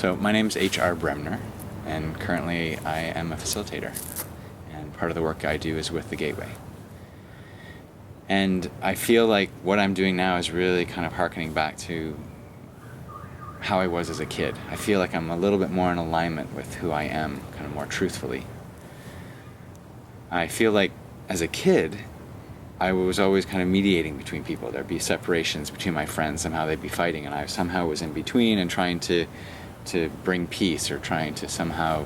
So my name's H.R.Bremner, and currently I am a facilitator. And part of the work I do is with the Gateway. And I feel like what I'm doing now is really kind of hearkening back to how I was as a kid. I feel like I'm a little bit more in alignment with who I am, kind of more truthfully. I feel like as a kid, I was always kind of mediating between people. There'd be separations between my friends, somehow they'd be fighting, and I somehow was in between and trying to bring peace, or trying to somehow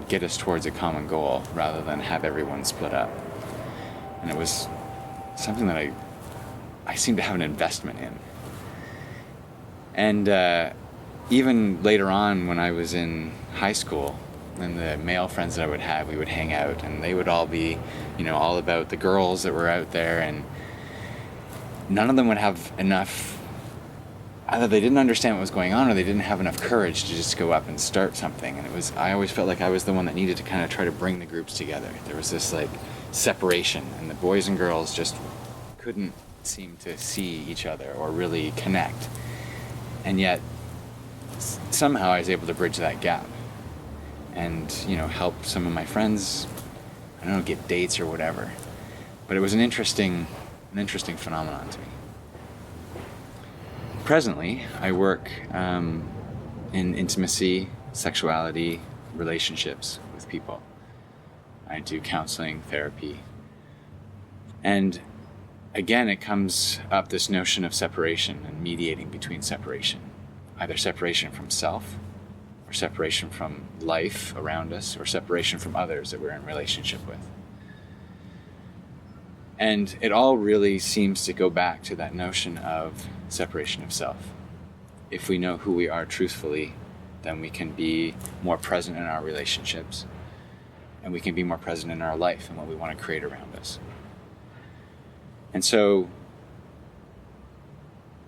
get us towards a common goal rather than have everyone split up. And it was something that I seemed to have an investment in. And even later on, when I was in high school, and the male friends that I would have, we would hang out, and they would all be, all about the girls that were out there, and none of them would have enough. Either they didn't understand what was going on, or they didn't have enough courage to just go up and start something. And I always felt like I was the one that needed to kind of try to bring the groups together. There was this separation, and the boys and girls just couldn't seem to see each other or really connect. And yet, somehow I was able to bridge that gap and, help some of my friends, get dates or whatever. But it was an interesting phenomenon to me. Presently, I work in intimacy, sexuality, relationships with people. I do counseling, therapy. And again, it comes up this notion of separation and mediating between separation. Either separation from self, or separation from life around us, or separation from others that we're in relationship with. And it all really seems to go back to that notion of separation of self. If we know who we are truthfully, then we can be more present in our relationships, and we can be more present in our life and what we want to create around us. And so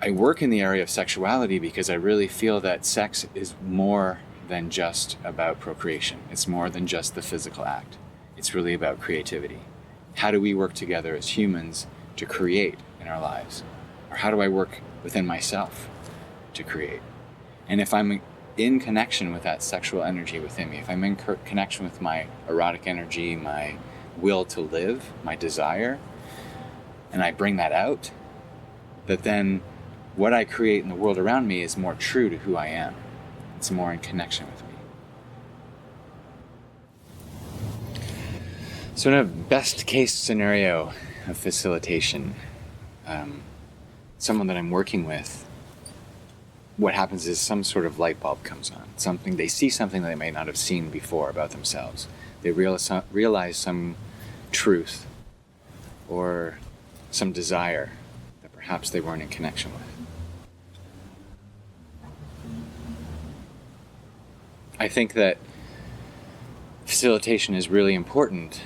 I work in the area of sexuality because I really feel that sex is more than just about procreation. It's more than just the physical act. It's really about creativity. How do we work together as humans to create in our lives? Or how do I work within myself to create? And if I'm in connection with that sexual energy within me, if I'm in connection with my erotic energy, my will to live, my desire, and I bring that out, that then what I create in the world around me is more true to who I am. It's more in connection with me. So in a best case scenario of facilitation, someone that I'm working with, what happens is some sort of light bulb comes on. They see something that they may not have seen before about themselves. They realize some truth or some desire that perhaps they weren't in connection with. I think that facilitation is really important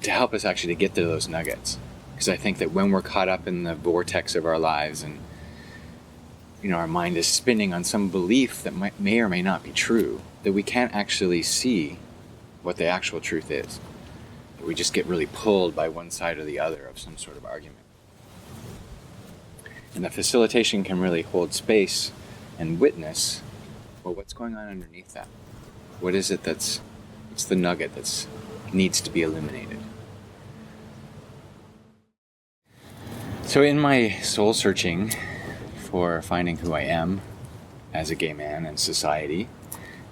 to help us actually to get to those nuggets. Because I think that when we're caught up in the vortex of our lives and our mind is spinning on some belief that may or may not be true, that we can't actually see what the actual truth is. That we just get really pulled by one side or the other of some sort of argument. And the facilitation can really hold space and witness, well, what's going on underneath that? What is it it's the nugget that needs to be illuminated? So in my soul searching for finding who I am as a gay man in society,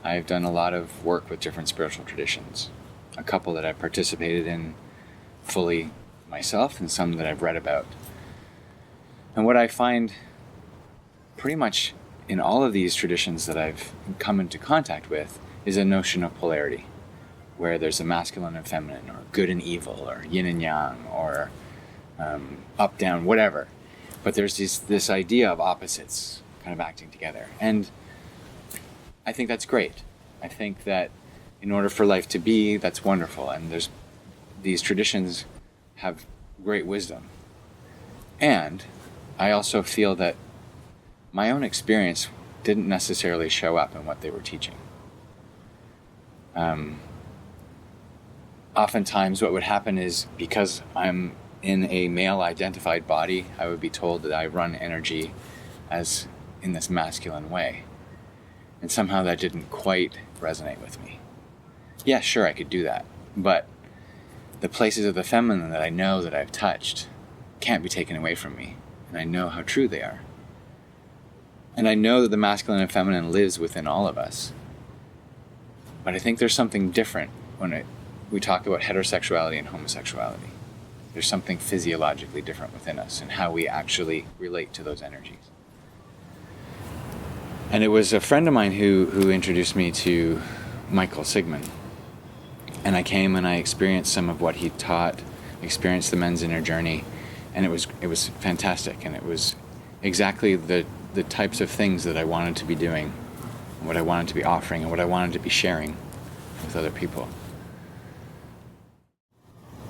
I've done a lot of work with different spiritual traditions. A couple that I've participated in fully myself, and some that I've read about. And what I find pretty much in all of these traditions that I've come into contact with is a notion of polarity, where there's a masculine and feminine, or good and evil, or yin and yang, or up, down, whatever. But there's this idea of opposites kind of acting together. And I think that's great. I think that in order for life to be, that's wonderful. And these traditions have great wisdom. And I also feel that my own experience didn't necessarily show up in what they were teaching. Oftentimes what would happen is, because I'm in a male-identified body, I would be told that I run energy as in this masculine way. And somehow that didn't quite resonate with me. Yeah, sure, I could do that. But the places of the feminine that I know that I've touched can't be taken away from me. And I know how true they are. And I know that the masculine and feminine lives within all of us. But I think there's something different when we talk about heterosexuality and homosexuality. There's something physiologically different within us and how we actually relate to those energies. And it was a friend of mine who introduced me to Michael Sigmann. And I came and I experienced some of what he taught, experienced the men's inner journey, and it was fantastic. And it was exactly the types of things that I wanted to be doing, and what I wanted to be offering, and what I wanted to be sharing with other people.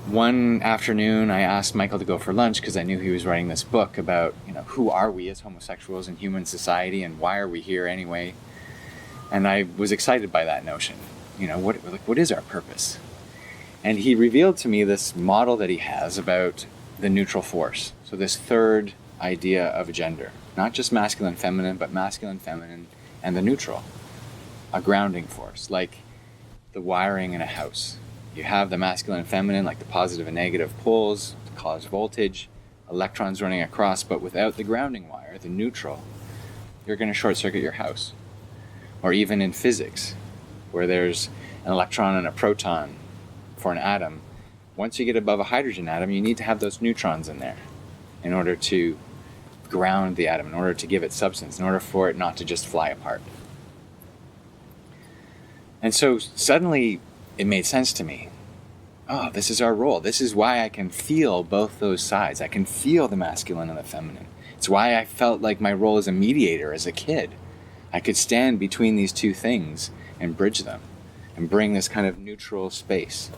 One afternoon, I asked Michael to go for lunch because I knew he was writing this book about, who are we as homosexuals in human society and why are we here anyway? And I was excited by that notion. What is our purpose? And he revealed to me this model that he has about the neutral force. So this third idea of gender, not just masculine, feminine, but masculine, feminine, and the neutral, a grounding force, like the wiring in a house. You have the masculine and feminine, like the positive and negative poles, to cause voltage, electrons running across, but without the grounding wire, the neutral, you're going to short circuit your house. Or even in physics, where there's an electron and a proton for an atom, once you get above a hydrogen atom, you need to have those neutrons in there in order to ground the atom, in order to give it substance, in order for it not to just fly apart. And so suddenly it made sense to me. Oh, this is our role. This is why I can feel both those sides. I can feel the masculine and the feminine. It's why I felt like my role as a mediator as a kid. I could stand between these two things and bridge them and bring this kind of neutral space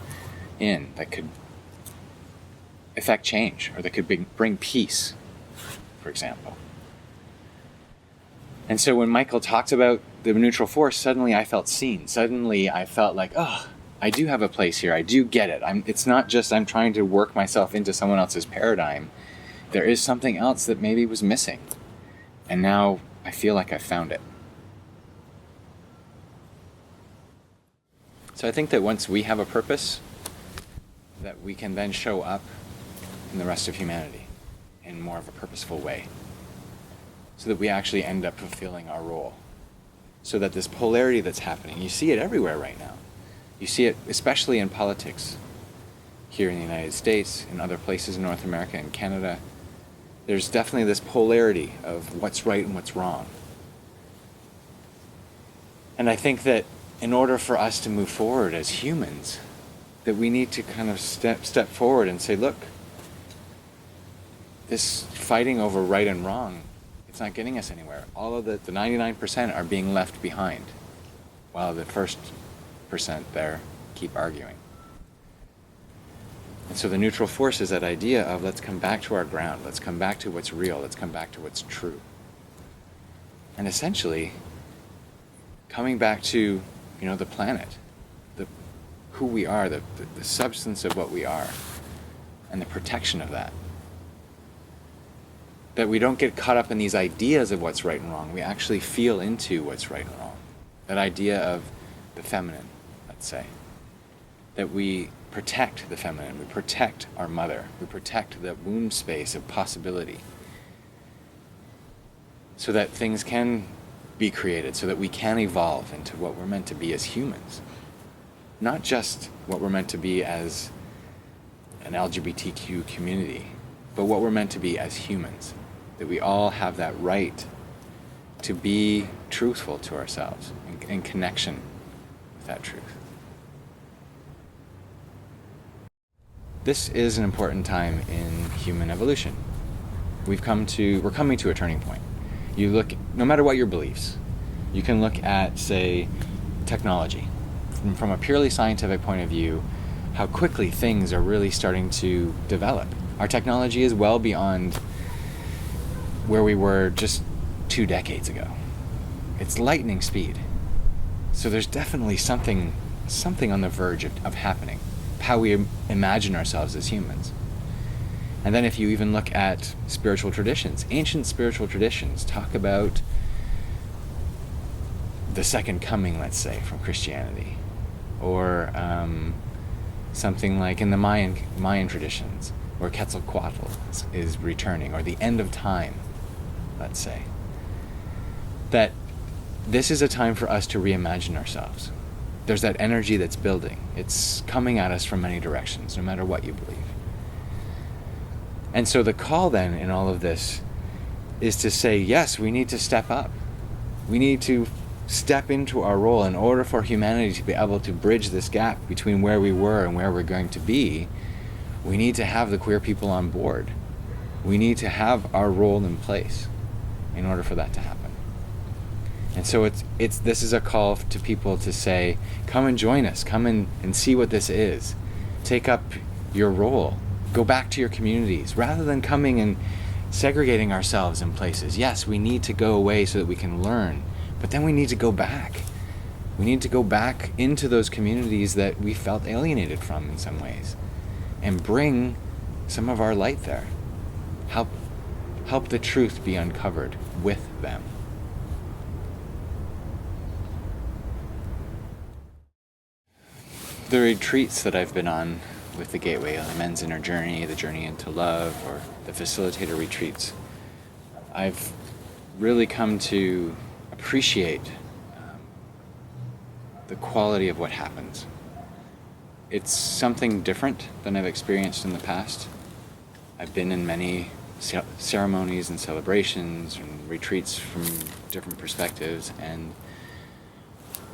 in that could affect change, or that could bring peace, for example. And so when Michael talked about the neutral force, suddenly I felt seen. Suddenly I felt like, I do have a place here. I do get it. It's not just I'm trying to work myself into someone else's paradigm. There is something else that maybe was missing. And now I feel like I found it. So I think that once we have a purpose, that we can then show up in the rest of humanity in more of a purposeful way, so that we actually end up fulfilling our role. So that this polarity that's happening, you see it everywhere right now. You see it especially in politics here in the United States, in other places in North America and Canada. There's definitely this polarity of what's right and what's wrong. And I think that in order for us to move forward as humans, that we need to kind of step forward and say, look, this fighting over right and wrong, it's not getting us anywhere. All of the 99% are being left behind, while the first percent there keep arguing. And so the neutral force is that idea of let's come back to our ground, let's come back to what's real, let's come back to what's true. And essentially, coming back to, the planet, who we are, the substance of what we are, and the protection of that. That we don't get caught up in these ideas of what's right and wrong. We actually feel into what's right and wrong. That idea of the feminine, let's say. That we protect the feminine, we protect our mother, we protect the womb space of possibility. So that things can be created, so that we can evolve into what we're meant to be as humans. Not just what we're meant to be as an LGBTQ community, but what we're meant to be as humans. That we all have that right to be truthful to ourselves, in connection with that truth. This is an important time in human evolution. We're coming to a turning point. You look, no matter what your beliefs, you can look at, say, technology. From a purely scientific point of view, how quickly things are really starting to develop. Our technology is well beyond where we were just 2 decades ago. It's lightning speed. So there's definitely something on the verge of happening, how we imagine ourselves as humans. And then if you even look at spiritual traditions, ancient spiritual traditions talk about the second coming, let's say, from Christianity, or something like in the Mayan traditions, where Quetzalcoatl is returning, or the end of time, let's say. That this is a time for us to reimagine ourselves. There's that energy that's building. It's coming at us from many directions, no matter what you believe. And so the call then in all of this is to say, yes, we need to step up. We need to step into our role in order for humanity to be able to bridge this gap between where we were and where we're going to be. We need to have the queer people on board. We need to have our role in place in order for that to happen. And so this is a call to people to say, come and join us, come and see what this is. Take up your role. Go back to your communities rather than coming and segregating ourselves in places. Yes, we need to go away so that we can learn, but then we need to go back. We need to go back into those communities that we felt alienated from in some ways and bring some of our light there. Help the truth be uncovered with them. The retreats that I've been on with the Gateway, the Men's Inner Journey, the Journey into Love, or the Facilitator retreats, I've really come to appreciate the quality of what happens. It's something different than I've experienced in the past. I've been in many ceremonies and celebrations and retreats from different perspectives, and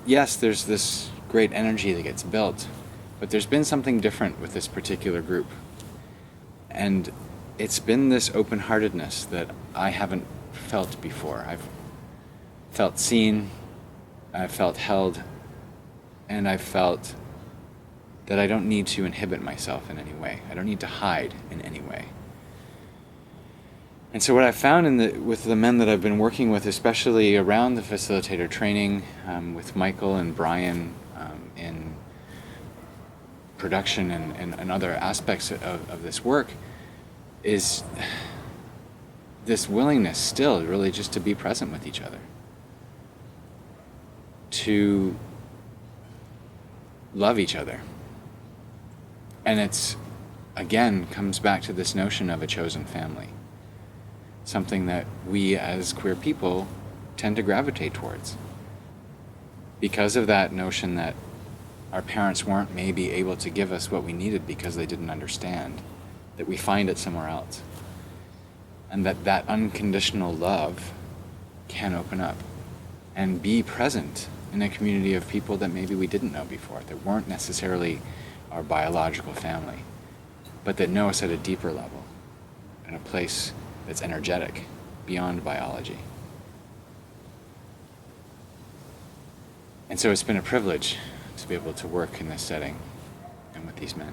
yes, there's this great energy that gets built, but there's been something different with this particular group. And it's been this open-heartedness that I haven't felt before. I've felt seen, I've felt held, and I've felt that I don't need to inhibit myself in any way. I don't need to hide in any way. And so what I've found with the men that I've been working with, especially around the facilitator training, with Michael and Brian in production and other aspects of this work, is this willingness still really just to be present with each other. To love each other. And it's, again, comes back to this notion of a chosen family. Something that we as queer people tend to gravitate towards. Because of that notion that our parents weren't maybe able to give us what we needed because they didn't understand, that we find it somewhere else. And that unconditional love can open up and be present in a community of people that maybe we didn't know before, that weren't necessarily our biological family, but that know us at a deeper level, in a place that's energetic, beyond biology. And so it's been a privilege to be able to work in this setting and with these men.